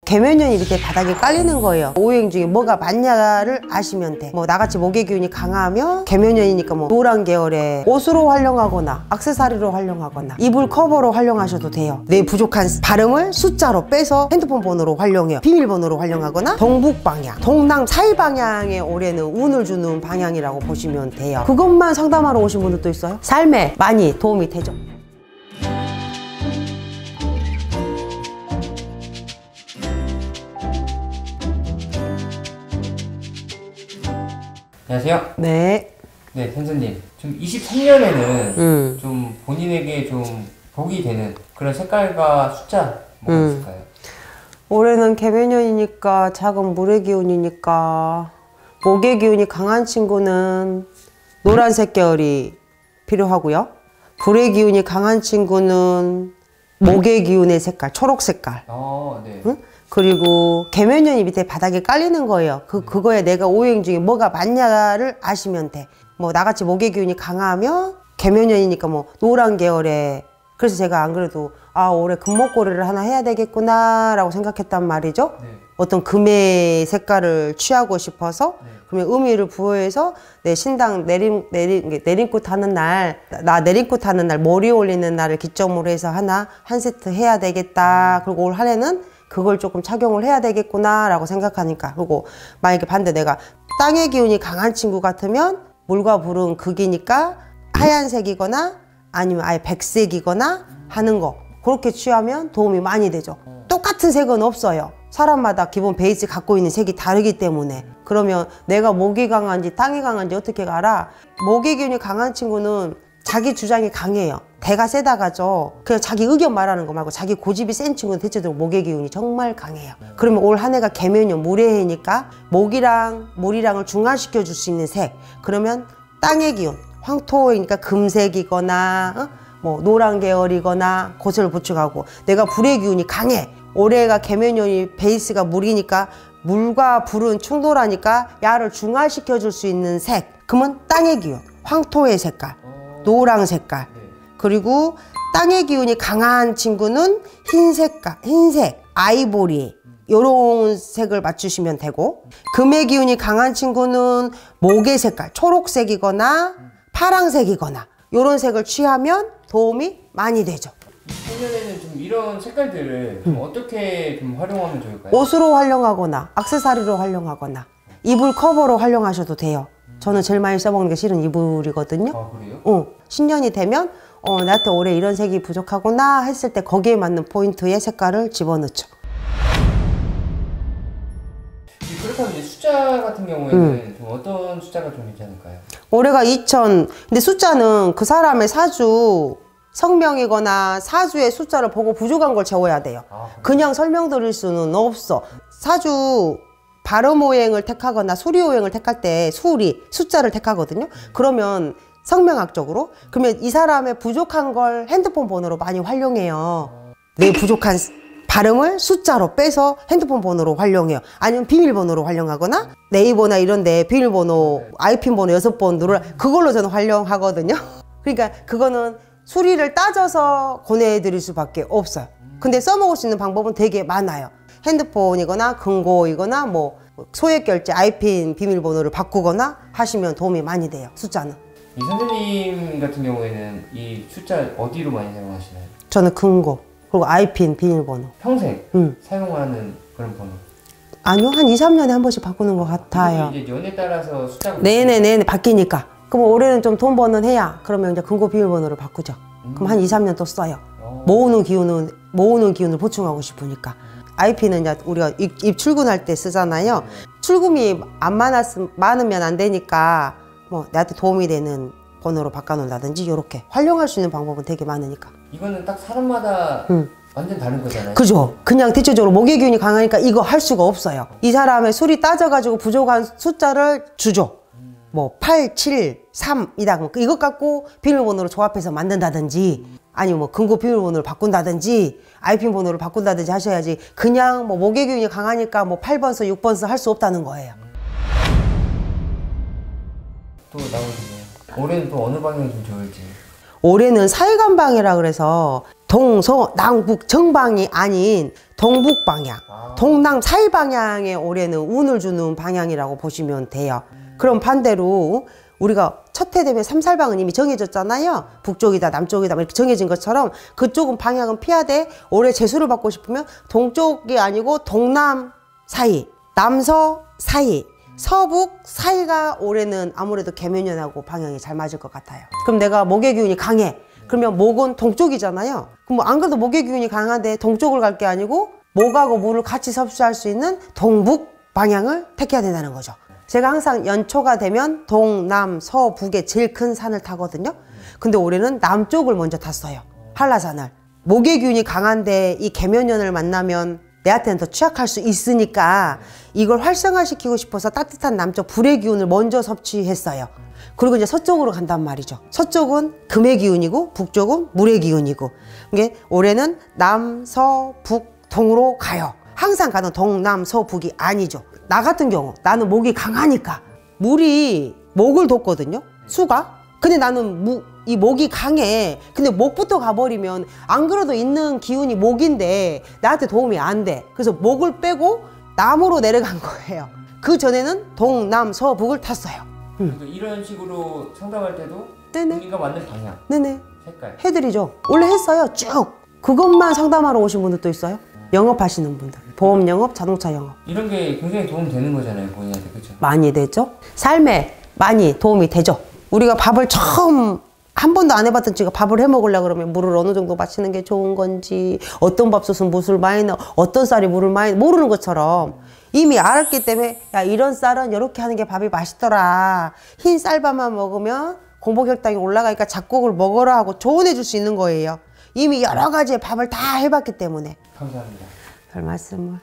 계면연이 밑에 바닥에 깔리는 거예요. 오행 중에 뭐가 맞냐를 아시면 돼. 뭐 나같이 목의 기운이 강하면 계면연이니까 뭐 노란 계열의 옷으로 활용하거나 액세서리로 활용하거나 이불 커버로 활용하셔도 돼요. 내 부족한 발음을 숫자로 빼서 핸드폰 번호로 활용해요. 비밀번호로 활용하거나 동북 방향, 동남 사이 방향에 올해는 운을 주는 방향이라고 보시면 돼요. 그것만 상담하러 오신 분들도 있어요. 삶에 많이 도움이 되죠. 안녕하세요. 네. 네, 선생님. 좀 23년에는 좀 본인에게 좀 복이 되는 그런 색깔과 숫자 뭐가 있을까요? 올해는 계면연이니까 작은 물의 기운이니까 목의 기운이 강한 친구는 노란색 계열이 필요하고요. 불의 기운이 강한 친구는 목의 기운의 색깔, 초록 색깔. 네. 응? 그리고 계면연이 밑에 바닥에 깔리는 거예요. 그거에 내가 오행 중에 뭐가 맞냐를 아시면 돼. 뭐 나같이 목의 기운이 강하면 계면연이니까 뭐 노란 계열의, 그래서 제가 안 그래도 올해 금목걸이를 하나 해야 되겠구나 라고 생각했단 말이죠. 네. 어떤 금의 색깔을 취하고 싶어서 그러면 의미를 부여해서 내 신당 내림꽃 하는 날, 나 내림꽃 하는 날, 머리 올리는 날을 기점으로 해서 한 세트 해야 되겠다. 그리고 올 한 해는 그걸 조금 착용을 해야 되겠구나 라고 생각하니까. 그리고 만약에 반대 내가 땅의 기운이 강한 친구 같으면 물과 불은 극이니까 하얀색이거나 아니면 아예 백색이거나 하는 거, 그렇게 취하면 도움이 많이 되죠. 똑같은 색은 없어요. 사람마다 기본 베이스 갖고 있는 색이 다르기 때문에. 그러면 내가 목이 강한지 땅이 강한지 어떻게 알아? 목의 기운이 강한 친구는 자기 주장이 강해요. 대가 세다가죠. 그냥 자기 의견 말하는 거 말고 자기 고집이 센 친구는 대체적으로 목의 기운이 정말 강해요. 그러면 올 한 해가 계면연 물의 해니까 목이랑 물이랑을 중화시켜 줄 수 있는 색. 그러면 땅의 기운, 황토이니까 금색이거나 뭐 노란 계열이거나 그것을 부축하고, 내가 불의 기운이 강해. 올해가 계면연이 베이스가 물이니까 물과 불은 충돌하니까 야를 중화시켜 줄 수 있는 색. 그러면 땅의 기운, 황토의 색깔, 노랑 색깔. 그리고 땅의 기운이 강한 친구는 흰 색깔, 흰색, 아이보리 요런 색을 맞추시면 되고, 금의 기운이 강한 친구는 목의 색깔, 초록색이거나 파랑색이거나 요런 색을 취하면 도움이 많이 되죠. 작년에는 좀 이런 색깔들을 좀 어떻게 좀 활용하면 좋을까요? 옷으로 활용하거나 액세서리로 활용하거나 이불 커버로 활용하셔도 돼요. 저는 제일 많이 써먹는 게 실은 이불이거든요. 아, 그래요? 신년이 되면 나한테 올해 이런 색이 부족하구나 했을 때 거기에 맞는 포인트의 색깔을 집어넣죠. 그렇다면 이제 숫자 같은 경우에는 좀 어떤 숫자가 좀 괜찮을까요? 올해가 2000, 근데 숫자는 그 사람의 사주, 성명이거나 사주의 숫자를 보고 부족한 걸 채워야 돼요. 그냥 설명드릴 수는 없어. 사주 발음 오행을 택하거나 수리 오행을 택할 때 숫자를 택하거든요. 그러면 성명학적으로, 그러면 이 사람의 부족한 걸 핸드폰 번호로 많이 활용해요. 내 부족한 발음을 숫자로 빼서 핸드폰 번호로 활용해요. 아니면 비밀번호로 활용하거나 네이버나 이런 데 비밀번호, 아이핀 번호 6번 누르라, 그걸로 저는 활용하거든요. 그러니까 그거는 수리를 따져서 권해드릴 수밖에 없어요. 근데 써먹을 수 있는 방법은 되게 많아요. 핸드폰이거나 금고이거나 뭐 소액 결제, 아이핀 비밀번호를 바꾸거나 하시면 도움이 많이 돼요, 숫자는. 이 선생님 같은 경우에는 이 숫자 어디로 많이 사용하시나요? 저는 금고, 그리고 아이핀 비밀번호. 평생 사용하는 그런 번호? 아니요, 한 2, 3년에 한 번씩 바꾸는 것 같아요. 이제 연에 따라서 숫자가 네네네, 바뀌니까. 그럼 올해는 좀 돈 버는 해야, 그러면 이제 금고 비밀번호를 바꾸죠. 그럼 한 2, 3년 또 써요. 모으는 기운을 보충하고 싶으니까. 아이핀은 이제 우리가 입 출근할 때 쓰잖아요. 출금이 안 많으면 안 되니까 뭐 나한테 도움이 되는 번호로 바꿔놓는다든지 이렇게 활용할 수 있는 방법은 되게 많으니까. 이거는 딱 사람마다 완전 다른 거잖아요. 그죠. 그냥 대체적으로 목의 기운이 강하니까 이거 할 수가 없어요. 이 사람의 술이 따져가지고 부족한 숫자를 주죠. 뭐 8, 7, 3이다. 이것 갖고 비밀번호를 조합해서 만든다든지, 아니면 뭐 금고 비밀번호를 바꾼다든지 아이핀 번호를 바꾼다든지 하셔야지, 그냥 뭐 목의 기운이 강하니까 뭐 8번 써 6번 써 할 수 없다는 거예요. 또 나오시네요. 올해는 또 어느 방향이 좀 좋을지. 올해는 사회관방이라 그래서 동서남북 정방이 아닌 동북 방향, 동남 사이 방향에 올해는 운을 주는 방향이라고 보시면 돼요. 그럼 반대로 우리가 첫 해 되면 삼살방은 이미 정해졌잖아요. 북쪽이다 남쪽이다 이렇게 정해진 것처럼 그쪽은 방향은 피하되 올해 재수를 받고 싶으면 동쪽이 아니고 동남 사이, 남서 사이, 서북 사이가 올해는 아무래도 개묘년하고 방향이 잘 맞을 것 같아요. 그럼 내가 목의 기운이 강해. 그러면 목은 동쪽이잖아요. 그럼 뭐 안 그래도 목의 기운이 강한데 동쪽을 갈 게 아니고 목하고 물을 같이 섭취할 수 있는 동북 방향을 택해야 된다는 거죠. 제가 항상 연초가 되면 동남 서북에 제일 큰 산을 타거든요. 근데 올해는 남쪽을 먼저 탔어요. 한라산을. 목의 기운이 강한데 이 개묘년을 만나면 내한테는 더 취약할 수 있으니까 이걸 활성화시키고 싶어서 따뜻한 남쪽 불의 기운을 먼저 섭취했어요. 그리고 이제 서쪽으로 간단 말이죠. 서쪽은 금의 기운이고 북쪽은 물의 기운이고 이게 올해는 남, 서, 북, 동으로 가요. 항상 가는 동, 남, 서, 북이 아니죠. 나 같은 경우 나는 목이 강하니까 물이 목을 돋거든요. 수가. 근데 나는 이 목이 강해. 근데 목부터 가버리면 안 그래도 있는 기운이 목인데 나한테 도움이 안 돼. 그래서 목을 빼고 남으로 내려간 거예요. 그 전에는 동, 남, 서, 북을 탔어요. 이런 식으로 상담할 때도 네네. 본인과 맞는 방향, 네네. 색깔 해드리죠. 원래 했어요. 쭉. 그것만 상담하러 오신 분들도 있어요. 영업하시는 분들. 보험 영업, 자동차 영업. 이런 게 굉장히 도움 되는 거잖아요, 본인한테. 그렇죠? 많이 되죠. 삶에 많이 도움이 되죠. 우리가 밥을 처음 한 번도 안 해봤던 지가 밥을 해 먹으려고 그러면 물을 어느 정도 마시는 게 좋은 건지 어떤 밥솥은 무술 많이 넣어 어떤 쌀이 물을 많이 모르는 것처럼 이미 알았기 때문에 야 이런 쌀은 이렇게 하는 게 밥이 맛있더라. 흰 쌀밥만 먹으면 공복혈당이 올라가니까 잡곡을 먹어라 하고 조언해 줄 수 있는 거예요. 이미 여러 가지의 밥을 다 해봤기 때문에. 감사합니다. 별 말씀을.